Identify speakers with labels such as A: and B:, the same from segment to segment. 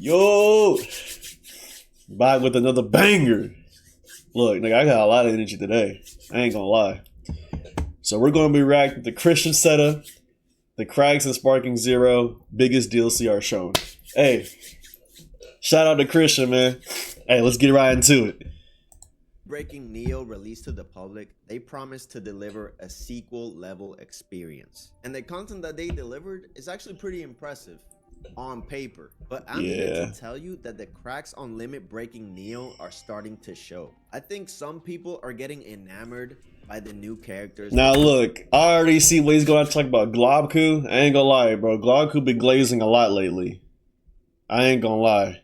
A: Yo, back with another banger. Look, nigga, I got a lot of energy today. I ain't gonna lie. So we're gonna be reacting to Christian Setup, the Cracks and Sparking Zero, biggest DLC are shown. Hey, shout out to Christian, man. Hey, let's get right into it.
B: Breaking Neo released to the public, they promised to deliver a sequel level experience. And the content that they delivered is actually pretty impressive on paper. But I'm here to tell you that the cracks on Limit Breaking Neo are starting to show. I think some people are getting enamored by the new characters.
A: Now look, I already see what he's going to talk about. Globku, I ain't gonna lie, bro. Globku been glazing a lot lately. I ain't gonna lie.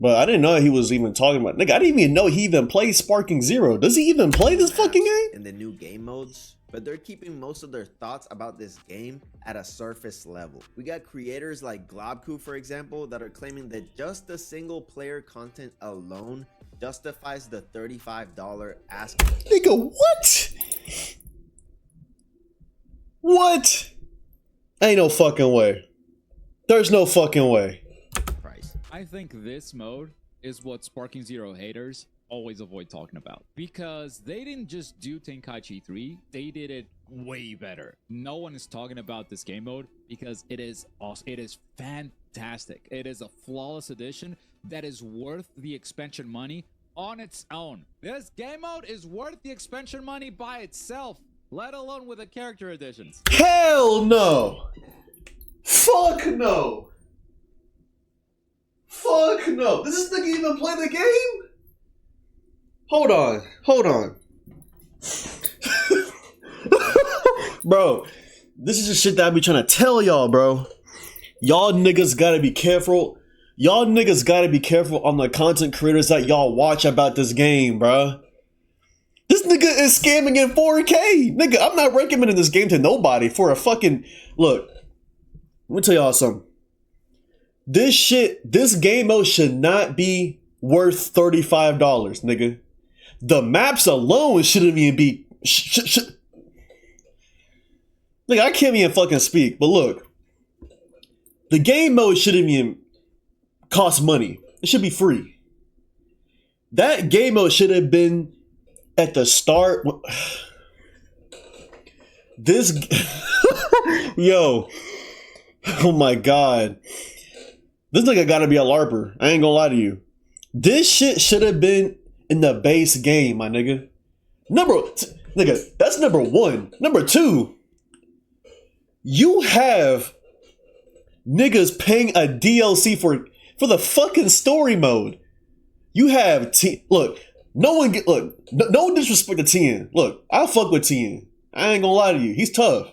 A: But I didn't know he was even talking about. Nigga, I didn't even know he even plays Sparking Zero. Does he even play this fucking game?
B: In the new game modes, but they're keeping most of their thoughts about this game at a surface level. We got creators like Globku, for example, that are claiming that just the single player content alone justifies the $35 ask.
A: Nigga, what? What? Ain't no fucking way. There's no fucking way.
C: I think this mode is what Sparking Zero haters always avoid talking about, because they didn't just do Tenkaichi 3, they did it way better. No one is talking about this game mode because it is awesome. It is fantastic. It is a flawless addition that is worth the expansion money on its own. This game mode is worth the expansion money by itself, let alone with the character additions.
A: Hell no. Fuck no. Fuck no. Does this nigga even play the game? Hold on. Bro, this is the shit that I be trying to tell y'all, bro. Y'all niggas gotta be careful. Y'all niggas gotta be careful on the content creators that y'all watch about this game, bro. This nigga is scamming in 4K. Nigga, I'm not recommending this game to nobody for a fucking... Look, let me tell y'all something. This game mode should not be worth $35, nigga. The maps alone shouldn't even be... Nigga, I can't even fucking speak, but look. The game mode shouldn't even cost money. It should be free. That game mode should have been at the start. This... Yo. Oh my god. This nigga gotta be a LARPer. I ain't gonna lie to you. This shit should have been in the base game, my nigga. Nigga, that's number one. Number two, you have niggas paying a DLC for the fucking story mode. You have look, no disrespect to Tien. Look, I fuck with Tien. I ain't gonna lie to you. He's tough.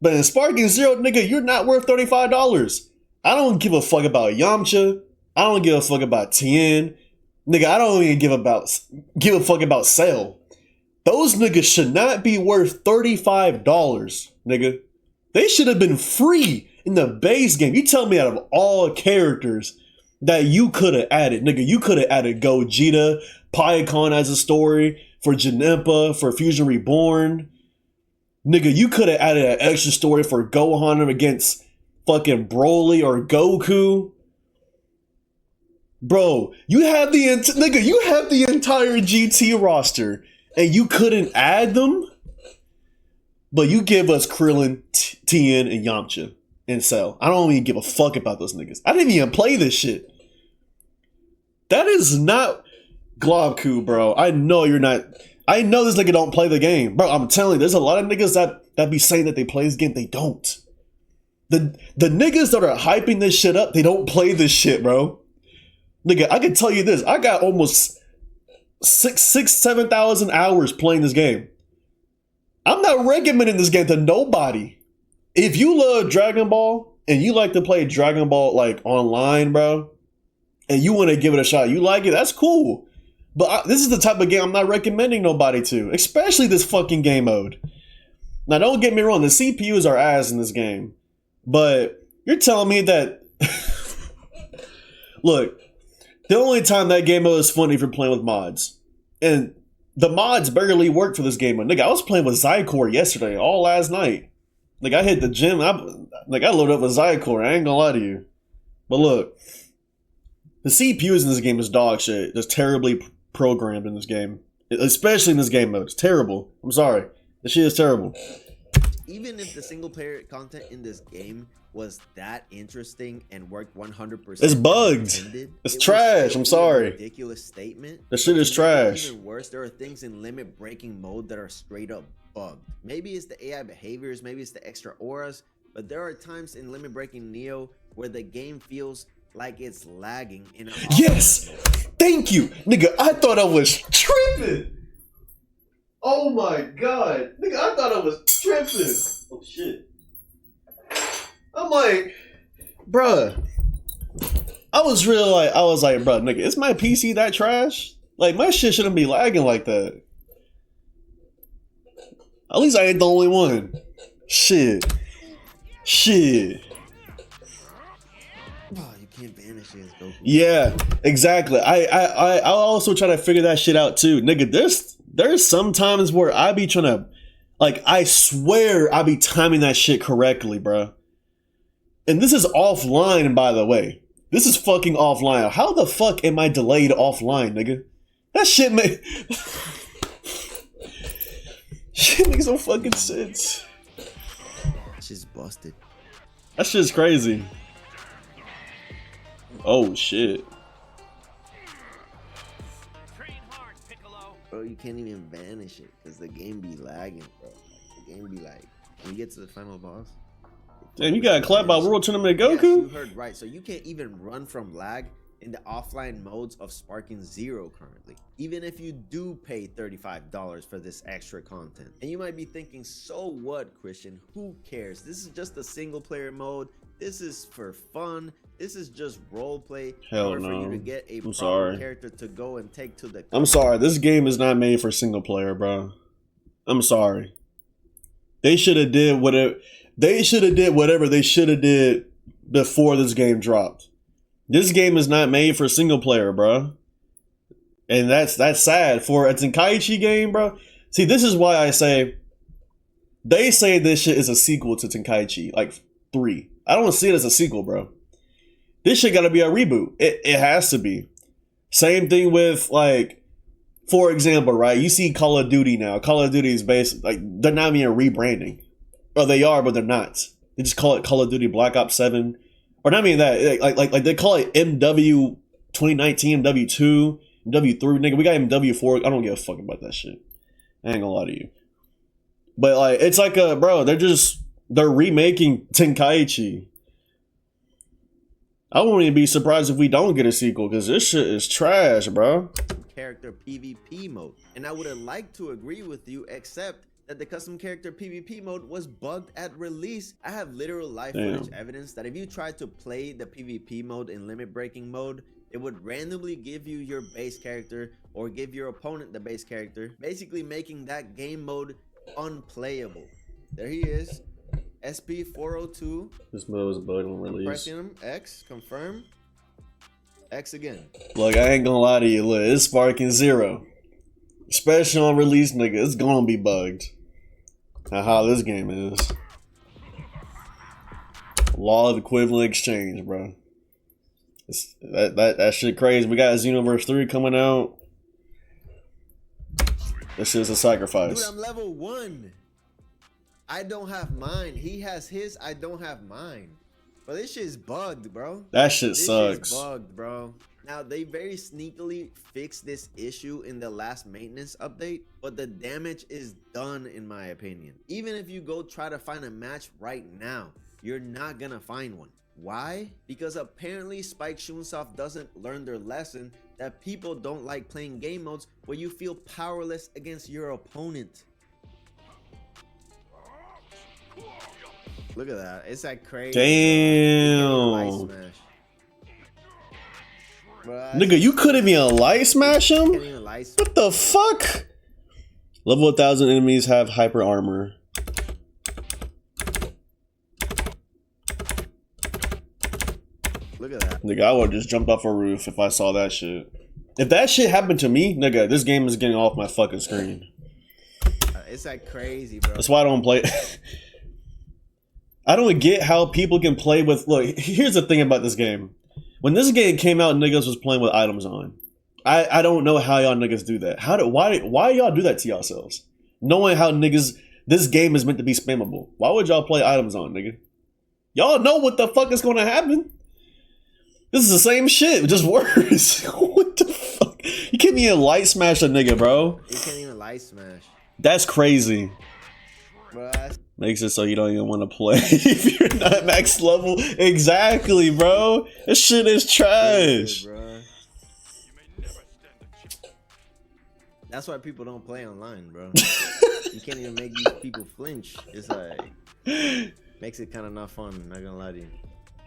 A: But in Sparking Zero, nigga, you're not worth $35. I don't give a fuck about Yamcha. I don't give a fuck about Tien. Nigga, I don't even give a fuck about Cell. Those niggas should not be worth $35, nigga. They should have been free in the base game. You tell me out of all characters that you could have added, nigga, you could have added Gogeta, Piacon as a story, for Janempa, for Fusion Reborn. Nigga, you could have added an extra story for Gohan against fucking Broly or Goku. Bro, you have the entire GT roster and you couldn't add them? But you give us Krillin, Tien, and Yamcha and Cell. I don't even give a fuck about those niggas. I didn't even play this shit. That is not Globku, bro. I know you're not. I know this nigga don't play the game. Bro, I'm telling you, there's a lot of niggas that be saying that they play this game. They don't. The niggas that are hyping this shit up, they don't play this shit, bro. Nigga, I can tell you this. I got almost 7,000 hours playing this game. I'm not recommending this game to nobody. If you love Dragon Ball and you like to play Dragon Ball like online, bro, and you want to give it a shot, you like it, that's cool. But this is the type of game I'm not recommending nobody to, especially this fucking game mode. Now, don't get me wrong, the CPUs are ass in this game. But you're telling me that... Look, the only time that game mode is fun if you're playing with mods. And the mods barely work for this game mode. Nigga, I was playing with Zycor yesterday, all last night. Like, I hit the gym, I loaded up with Zycor, I ain't gonna lie to you. But look, the CPUs in this game is dog shit. Just terribly programmed in this game. Especially in this game mode. It's terrible. I'm sorry. This shit is terrible.
B: Even if the single player content in this game was that interesting and worked 100%,
A: It's bugged. It's trash. I'm sorry.
B: Ridiculous statement.
A: The shit is trash.
B: Even worse, there are things in limit breaking mode that are straight up bugged. Maybe it's the AI behaviors, maybe it's the extra auras, but there are times in limit breaking Neo where the game feels like it's lagging in an
A: Yes! Thank you! Nigga, I thought I was tripping! Oh my god. Nigga, I thought I was tripping. Oh shit. I'm like, bruh. I was like, bruh, nigga, is my PC that trash? Like, my shit shouldn't be lagging like that. At least I ain't the only one. Shit. Shit.
B: Oh, you can't banish it, Goku.
A: Yeah, exactly. I also try to figure that shit out too. Nigga, there's some times where I be trying to, like, I swear I be timing that shit correctly, bro. And this is offline, by the way. This is fucking offline. How the fuck am I delayed offline, nigga? That shit shit makes no fucking sense.
B: Shit's busted.
A: That shit's crazy. Oh shit.
B: Bro, you can't even banish it because the game be lagging, bro. The game be like, when you get to the final boss.
A: Damn, you got clapped by World Tournament
B: Yes,
A: Goku?
B: you heard right. So you can't even run from lag in the offline modes of Sparking Zero currently. Even if you do pay $35 for this extra content. And you might be thinking, so what, Christian? Who cares? This is just a single player mode. This is for fun. This is just roleplay.
A: Hell
B: for you
A: no.
B: to get a
A: I'm
B: proper
A: sorry.
B: character to go and take to the.
A: I'm sorry. This game is not made for single player, bro. I'm sorry. They should have did whatever they should have did before this game dropped. This game is not made for single player, bro. And that's sad for a Tenkaichi game, bro. See, this is why I say they say this shit is a sequel to Tenkaichi, like 3. I don't see it as a sequel, bro. This shit gotta be a reboot. It has to be. Same thing with, like, for example, right? You see Call of Duty now. Call of Duty is based, like, they're not even rebranding. Or they are, but they're not. They just call it Call of Duty Black Ops 7. Or not even that. Like they call it MW 2019, MW2, MW3. Nigga, we got MW4. I don't give a fuck about that shit. I ain't gonna lie to you. But, like, it's like bro, they're remaking Tenkaichi. I won't even be surprised if we don't get a sequel, because this shit is trash, bro.
B: Character PvP mode. And I would have liked to agree with you, except that the custom character PvP mode was bugged at release. I have literal live footage evidence that if you tried to play the PvP mode in limit breaking mode, it would randomly give you your base character or give your opponent the base character, basically making that game mode unplayable. There he is. SP402.
A: This mode was bugged on release.
B: Pressing him. X. Confirm. X again.
A: Look, I ain't gonna lie to you. Look, it's Sparking Zero. Especially on release, nigga. It's gonna be bugged. Now, how this game is. Law of equivalent exchange, bro. That shit crazy. We got Xenoverse 3 coming out. This shit's a sacrifice.
B: Dude, I'm level 1. I don't have mine. He has his. I don't have mine. But this shit is bugged, bro.
A: That shit
B: This
A: sucks.
B: shit's bugged, bro. Now, they very sneakily fixed this issue in the last maintenance update, but the damage is done, in my opinion. Even if you go try to find a match right now, you're not gonna find one. Why? Because apparently Spike Chunsoft doesn't learn their lesson that people don't like playing game modes where you feel powerless against your opponent. Look at that. It's like crazy.
A: Damn.
B: Light smash. Bruh,
A: Nigga, you couldn't even light smash him?
B: can't even light smash.
A: What the fuck? Level 1000 enemies have hyper armor.
B: Look at that.
A: Nigga, I would've just jumped off a roof if I saw that shit. If that shit happened to me, nigga, this game is getting off my fucking screen.
B: It's like crazy, bro.
A: That's why I don't play. I don't get how people can play with. Look, here's the thing about this game. When this game came out, niggas was playing with items on. I don't know how y'all niggas do that. Why y'all do that to yourselves? Knowing how niggas, this game is meant to be spammable. Why would y'all play items on, nigga? Y'all know what the fuck is gonna happen. This is the same shit, just worse. What the fuck? You can't even light smash a nigga, bro.
B: You can't even light smash.
A: That's crazy.
B: Bro,
A: Makes it so you don't even want to play if you're not max level. Exactly, bro. This shit is trash.
B: bro. That's why people don't play online, bro. You can't even make these people flinch. It's like, makes it kind of not fun. Not gonna lie to you.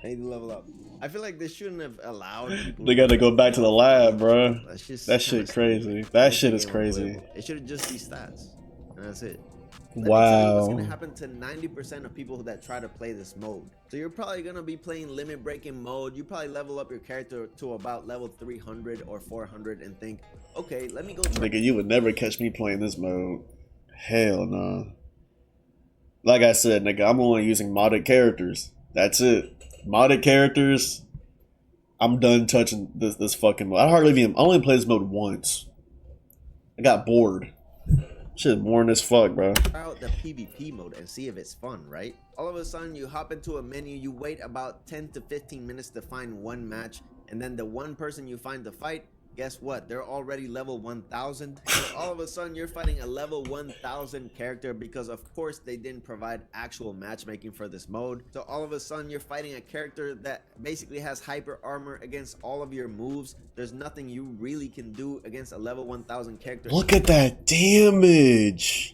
B: They need to level up. I feel like they shouldn't have allowed people.
A: They got to go back to the lab, bro. That shit
B: kinda
A: crazy. That shit is crazy.
B: It should just be stats. And that's it.
A: Wow.
B: What's gonna happen to 90% of people that try to play this mode? So you're probably gonna be playing limit breaking mode. You probably level up your character to about level 300 or 400 and think, okay, let me go try.
A: Nigga, you would never catch me playing this mode. Hell no. Like I said, nigga, I'm only using modded characters. That's it. Modded characters. I'm done touching this fucking mode. I only played this mode once. I got bored. Shit boring as fuck, bro.
B: Try out the PvP mode and see if it's fun, right? All of a sudden, you hop into a menu, you wait about 10 to 15 minutes to find one match, and then the one person you find to fight, guess what? They're already level 1000. So all of a sudden, you're fighting a level 1000 character because, of course, they didn't provide actual matchmaking for this mode. So all of a sudden, you're fighting a character that basically has hyper armor against all of your moves. There's nothing you really can do against a level 1000 character.
A: Look at that damage.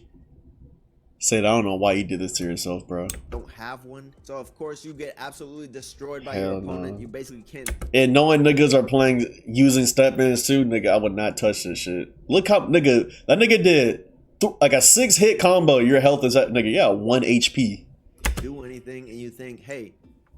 A: Said, I don't know why you did this to yourself, bro.
B: Don't have one, so of course you get absolutely destroyed by
A: Hell
B: your opponent.
A: no.
B: You basically can't.
A: And knowing niggas are playing using step ins too, nigga, I would not touch this shit. Look how that nigga did like a 6-hit combo. Your health is at nigga, yeah, 1 HP.
B: Do anything, and you think, hey,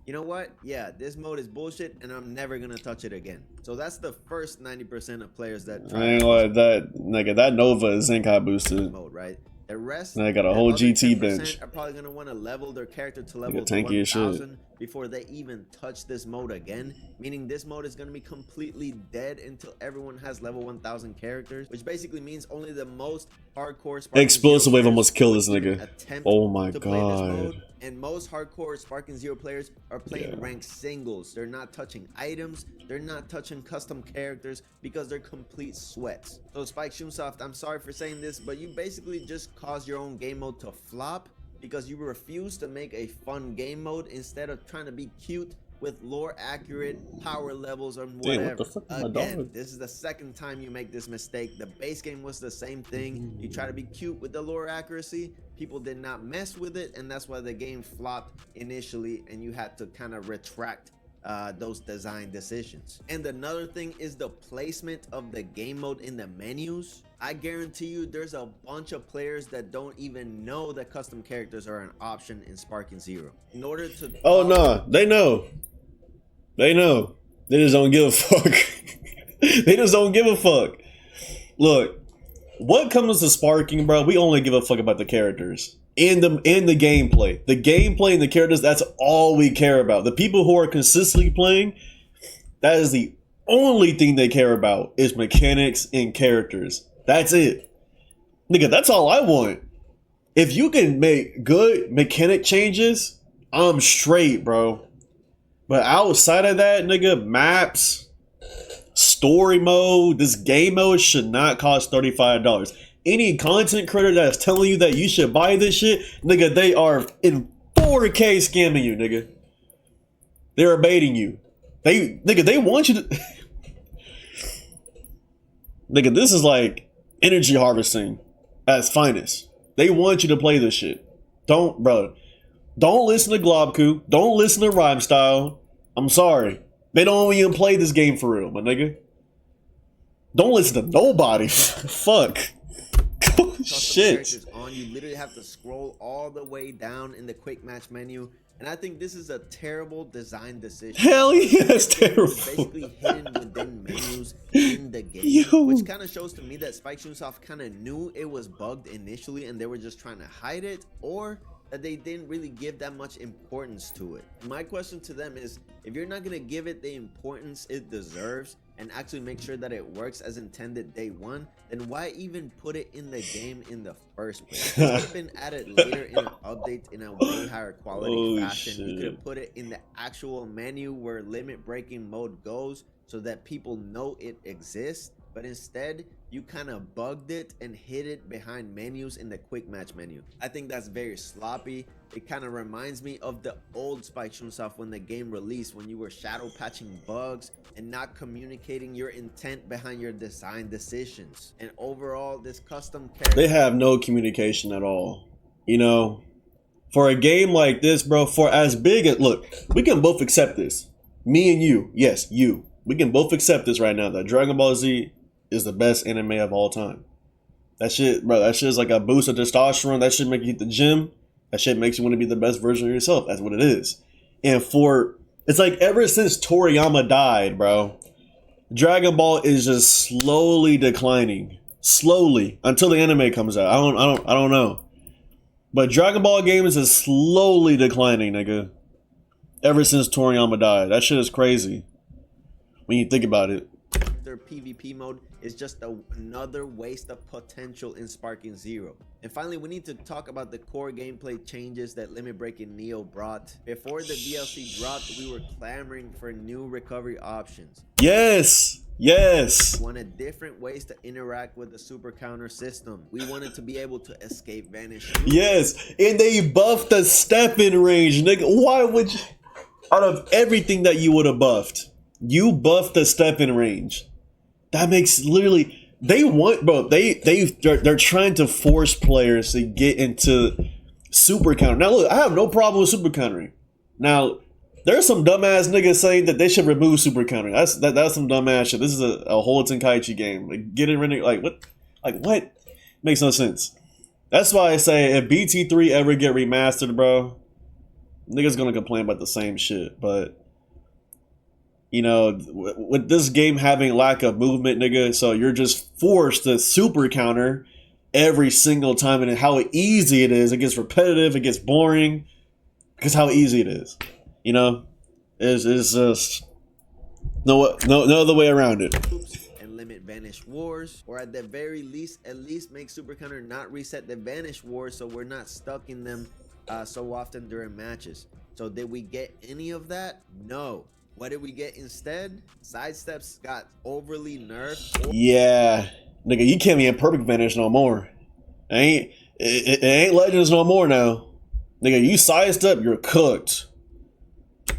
B: you know what? Yeah, this mode is bullshit, and I'm never gonna touch it again. So that's the first 90% of players that
A: I
B: try
A: ain't like that, nigga. That Nova is Zenkai boosted.
B: mode, right? The rest,
A: Now I got a
B: the
A: whole
B: other
A: GT
B: 10%
A: bench.
B: are probably gonna want to level their character to level
A: tanky as shit.
B: 1000 before they even touch this mode again. Meaning this mode is gonna be completely dead until everyone has level 1000 characters, which basically means only the most hardcore Sparking
A: Explosive
B: Zero
A: Wave
B: players
A: almost killed this
B: would
A: nigga.
B: attempt
A: Oh my
B: to play this
A: god.
B: mode. And most hardcore Sparking Zero players are playing ranked singles. They're not touching items. They're not touching custom characters because they're complete sweats. So Spike Chunsoft, I'm sorry for saying this, but you basically just caused your own game mode to flop because you refuse to make a fun game mode instead of trying to be cute with lore accurate power levels or whatever.
A: Damn, what the fuck is my
B: Again,
A: dog?
B: this is the second time you make this mistake. The base game was the same thing. You try to be cute with the lore accuracy. People did not mess with it, and that's why the game flopped initially, and you had to kind of retract those design decisions. And another thing is the placement of the game mode in the menus. I guarantee you there's a bunch of players that don't even know that custom characters are an option in Sparking Zero. In order to
A: Oh no, they know. They know. They just don't give a fuck. They just don't give a fuck. Look, what comes to sparking, bro? We only give a fuck about the characters and the gameplay. The gameplay and the characters, that's all we care about. The people who are consistently playing, that is the only thing they care about is mechanics and characters. That's it. Nigga, that's all I want. If you can make good mechanic changes, I'm straight, bro. But outside of that, nigga, maps, story mode, this game mode should not cost $35. Any content creator that's telling you that you should buy this shit, nigga, they are in 4K scamming you, nigga. They're baiting you. They want you to... Nigga, this is like energy harvesting at its finest. They want you to play this shit. Don't listen to Globku. Don't listen to Rhyme Style. I'm sorry. They don't even play this game for real, my nigga. Don't listen to nobody. Fuck. Shit.
B: Characters on, you literally have to scroll all the way down in the quick match menu. And I think this is a terrible design decision.
A: Hell yeah, that's terrible.
B: It's basically hidden within menus in the game,
A: Yo.
B: which kind of shows to me that Spike Chunsoft kind of knew it was bugged initially and they were just trying to hide it, or that they didn't really give that much importance to it. My question to them is, if you're not gonna give it the importance it deserves and actually make sure that it works as intended day one, then why even put it in the game in the first place? It could have been added later in an update in a way higher quality fashion. You could have put it in the actual menu where limit breaking mode goes so that people know it exists. But instead, you kind of bugged it and hid it behind menus in the quick match menu. I think that's very sloppy. It kind of reminds me of the old Spike Chunsoft when the game released, when you were shadow patching bugs and not communicating your intent behind your design decisions. And overall, this custom character,
A: they have no communication at all. You know, for a game like this, bro, for as big as, look, we can both accept this. Me and you, yes, you. We can both accept this right now, that Dragon Ball Z is the best anime of all time. That shit, bro, that shit is like a boost of testosterone. That shit make you hit the gym. That shit makes you want to be the best version of yourself. That's what it is. And it's like ever since Toriyama died, bro, Dragon Ball is just slowly declining. Slowly. Until the anime comes out. I don't know. But Dragon Ball games is slowly declining, nigga. Ever since Toriyama died. That shit is crazy when you think about it.
B: their PvP mode is just another waste of potential in Sparking Zero. And finally, we need to talk about the core gameplay changes that Limit Breaking Neo brought. Before the DLC dropped, we were clamoring for new recovery options.
A: Yes! Yes!
B: We wanted different ways to interact with the super counter system. We wanted to be able to escape vanish.
A: Yes! And they buffed the step-in range, nigga. Why would you... Out of everything that you would have buffed, you buffed the step-in range. That makes literally... They want, bro, they're trying to force players to get into super counter. Now look, I have no problem with super countering. Now, there's some dumbass niggas saying that they should remove super countering. That's some dumbass shit. This is a whole Tenkaichi game. Like, getting rid of, what? Makes no sense. That's why I say if BT3 ever get remastered, bro, niggas gonna complain about the same shit. But you know, with this game having lack of movement, nigga, so you're just forced to super counter every single time, and how easy it is. It gets repetitive, it gets boring, because how easy it is. You know, it's just no other way around it.
B: And limit Vanish Wars, or at the very least, at least make Super Counter not reset the Vanish Wars, so we're not stuck in them so often during matches. So did we get any of that? No. What did we get instead? Sidesteps got overly nerfed.
A: Yeah, nigga, you can't be in perfect vanish no more. It ain't Legends no more now. Nigga, you sidestep, you're cooked.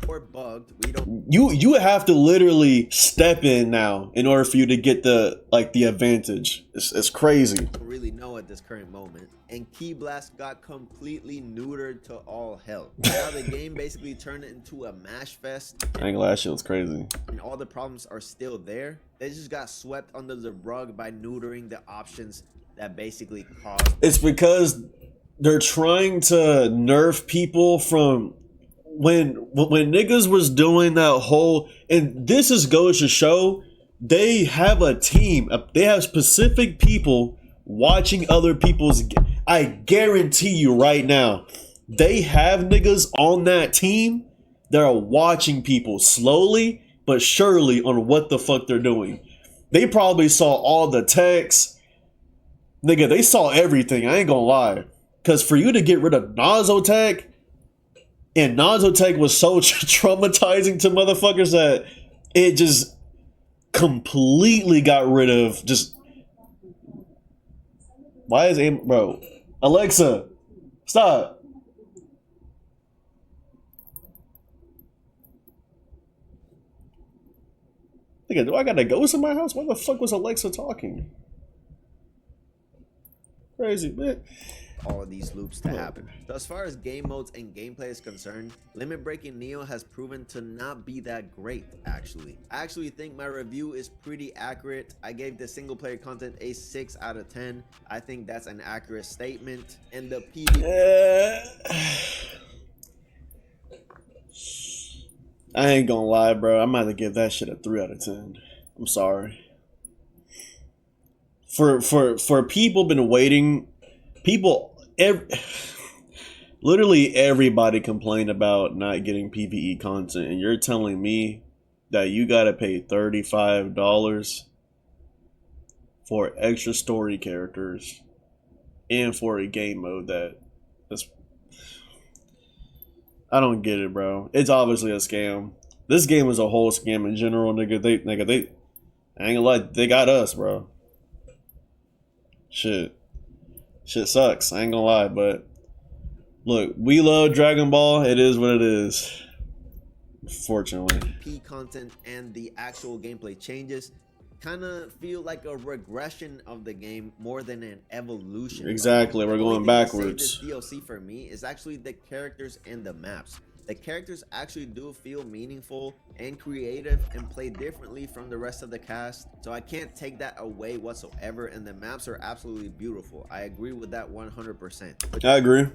B: Or bugged. We don't.
A: You have to literally step in now in order for you to get the advantage. It's crazy.
B: Really know at this current moment. And Ki Blast got completely neutered to all hell. Now the game basically turned it into a mash fest.
A: I ain't gonna lie, that shit was crazy.
B: And all the problems are still there. They just got swept under the rug by neutering the options that basically caused.
A: It's because they're trying to nerf people from when niggas was doing that whole, and this is goes to show they have a team. They have specific people watching other people's. I guarantee you right now, they have niggas on that team that are watching people slowly but surely on what the fuck they're doing. They probably saw all the texts. Nigga, they saw everything. I ain't gonna lie. Because for you to get rid of Nozotech, and Nozotech was so traumatizing to motherfuckers that it just completely got rid of just... Why is aim... Bro, Alexa, stop. Nigga, do I gotta go to my house? Why the fuck was Alexa talking? Crazy, man.
B: All of these loops to happen. So as far as game modes and gameplay is concerned, Limit Breaking Neo has proven to not be that great, actually. I actually think my review is pretty accurate. I gave the single player content a 6 out of 10. I think that's an accurate statement. And the
A: I ain't gonna lie, bro. I'm gonna give that shit a 3 out of 10. I'm sorry. For people been waiting, people Literally everybody complained about not getting PvE content, and you're telling me that you gotta pay $35 for extra story characters and for a game mode that's I don't get it, bro. It's obviously a scam. This game is a whole scam in general, nigga. They I ain't gonna lie, they got us, bro. Shit sucks. I ain't gonna lie, but look, we love Dragon Ball. It is what it is. Fortunately.
B: P content and the actual gameplay changes kind of feel like a regression of the game more than an evolution.
A: Exactly, we're going backwards.
B: This DLC for me is actually the characters and the maps. The characters actually do feel meaningful and creative and play differently from the rest of the cast, so I can't take that away whatsoever, and the maps are absolutely beautiful. I agree with that 100%.
A: I agree.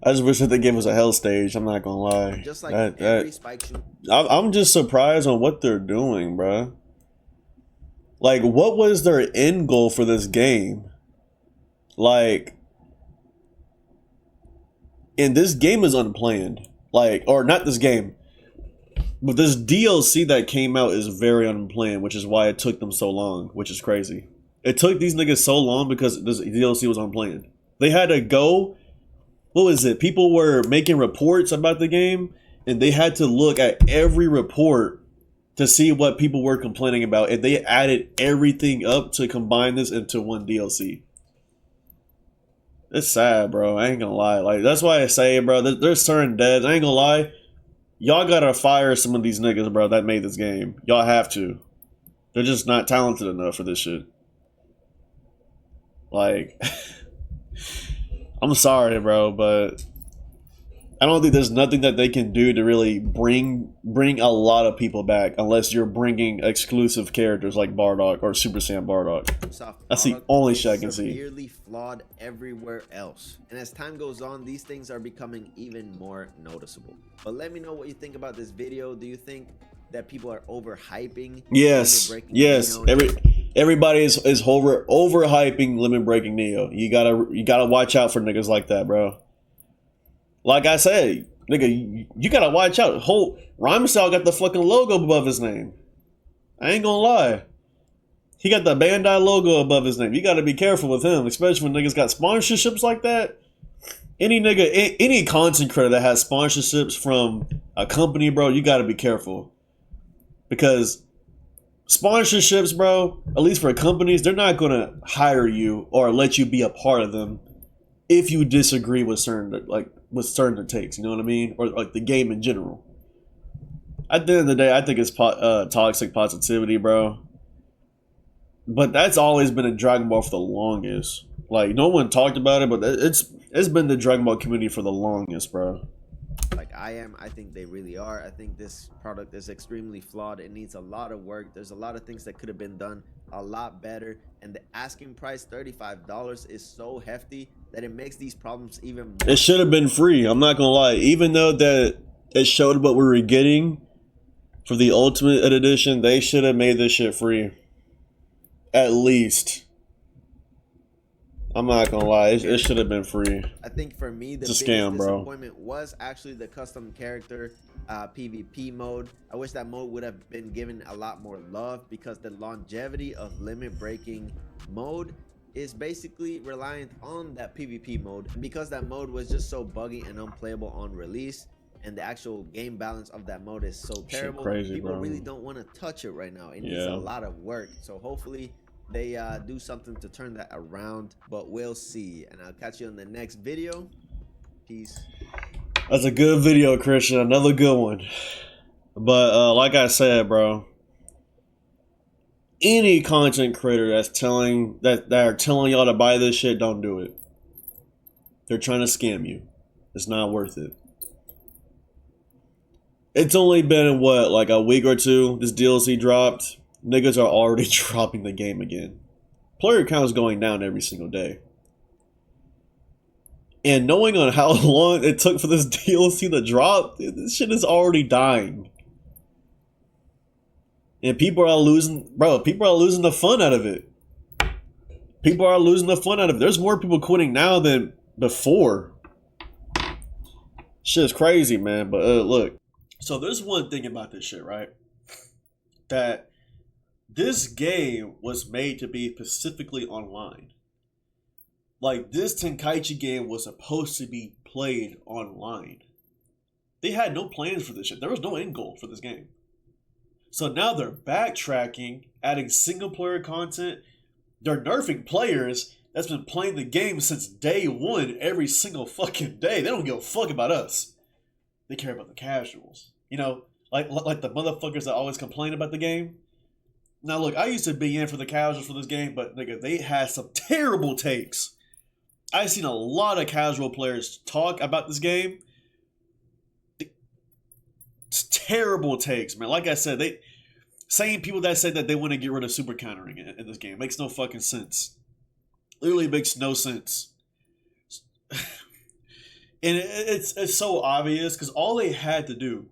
A: I just wish that they gave us a hell stage. I'm not gonna lie.
B: Just like every spike shoot.
A: I'm just surprised on what they're doing, bro. Like, what was their end goal for this game? Like, and this game is unplanned. Like, or not this game, but this DLC that came out is very unplanned, which is why it took them so long, which is crazy. It took these niggas so long because this DLC was unplanned. They had to go. What was it? People were making reports about the game, and they had to look at every report to see what people were complaining about, and they added everything up to combine this into one DLC. It's sad, bro. I ain't gonna lie. Like, that's why I say, bro, there's certain devs. I ain't gonna lie. Y'all gotta fire some of these niggas, bro, that made this game. Y'all have to. They're just not talented enough for this shit. Like, I'm sorry, bro, but I don't think there's nothing that they can do to really bring a lot of people back unless you're bringing exclusive characters like Bardock or Super Saiyan Bardock. That's the only shit I can see.
B: Severely flawed everywhere else, and as time goes on, these things are becoming even more noticeable. But let me know what you think about this video. Do you think that people are overhyping?
A: Yes. Everybody is overhyping limit breaking Neo. You gotta watch out for niggas like that, bro. Like I said, nigga, you gotta watch out. Whole Rhymestyle got the fucking logo above his name. I ain't gonna lie. He got the Bandai logo above his name. You gotta be careful with him, especially when niggas got sponsorships like that. Any nigga, any content creator that has sponsorships from a company, bro, you gotta be careful. Because sponsorships, bro, at least for companies, they're not gonna hire you or let you be a part of them if you disagree with certain takes, you know what I mean? Or like the game in general. At the end of the day, I think it's toxic positivity, bro. But that's always been in Dragon Ball for the longest. Like, no one talked about it, but it's been the Dragon Ball community for the longest, bro.
B: Like I think they really are. I think this product is extremely flawed. It needs a lot of work. There's a lot of things that could have been done a lot better, and the asking price $35 is so hefty that it makes these problems even more.
A: It should have been free. I'm not gonna lie. Even though that it showed what we were getting for the Ultimate Edition, they should have made this shit free. At least. I'm not gonna lie, it should have been free.
B: I think for me, the
A: biggest
B: disappointment was actually the custom character PvP mode. I wish that mode would have been given a lot more love, because the longevity of limit breaking mode is basically reliant on that PvP mode. And because that mode was just so buggy and unplayable on release, and the actual game balance of that mode is so terrible, people really don't want to touch it right now. It needs a lot of work. So hopefully they do something to turn that around, but we'll see. And I'll catch you on the next video. Peace.
A: That's a good video, Christian. Another good one. But like I said, bro, any content creator that's telling y'all to buy this shit, don't do it. They're trying to scam you. It's not worth it. It's only been what, like a week or two this DLC dropped. Niggas are already dropping the game again. Player count is going down every single day. And knowing on how long it took for this DLC to drop, this shit is already dying. And people are losing, bro, people are losing the fun out of it. People are losing the fun out of it. There's more people quitting now than before. Shit's crazy, man. But look, so there's one thing about this shit, right? That this game was made to be specifically online. Like, this Tenkaichi game was supposed to be played online. They had no plans for this shit. There was no end goal for this game. So now they're backtracking, adding single player content. They're nerfing players that's been playing the game since day one every single fucking day. They don't give a fuck about us. They care about the casuals. You know, like the motherfuckers that always complain about the game. Now look, I used to be in for the casuals for this game, but nigga, they had some terrible takes. I've seen a lot of casual players talk about this game. It's terrible takes, man. Like I said, same people that say that they want to get rid of super countering in this game. Makes no fucking sense. Literally makes no sense. And it's so obvious because all they had to do,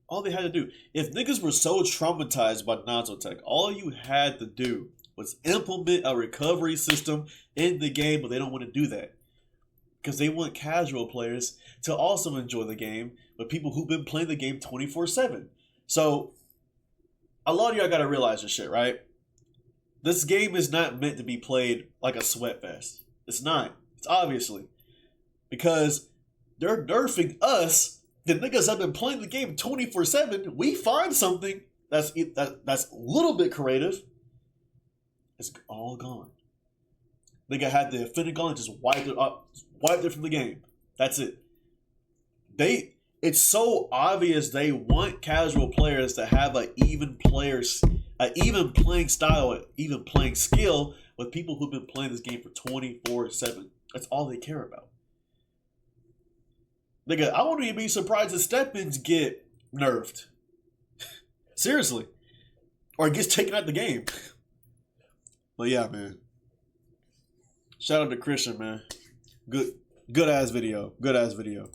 A: if niggas were so traumatized by Nanotech, all you had to do was implement a recovery system in the game, but they don't want to do that. Because they want casual players to also enjoy the game, but people who've been playing the game 24/7. So, a lot of y'all gotta realize this shit, right? This game is not meant to be played like a sweat fest. It's not. It's obviously. Because they're nerfing us, the niggas have been playing the game 24/7. We find something that's a little bit creative. It's all gone. Nigga had the Infinity Gauntlet, just wiped it from the game. That's it. It's so obvious they want casual players to have an even playing style, an even playing skill with people who've been playing this game for 24/7. That's all they care about. Nigga, I wouldn't even be surprised if step-ins get nerfed. Seriously. Or it gets taken out the game. But yeah, man. Shout out to Christian, man. Good ass video. Good ass video.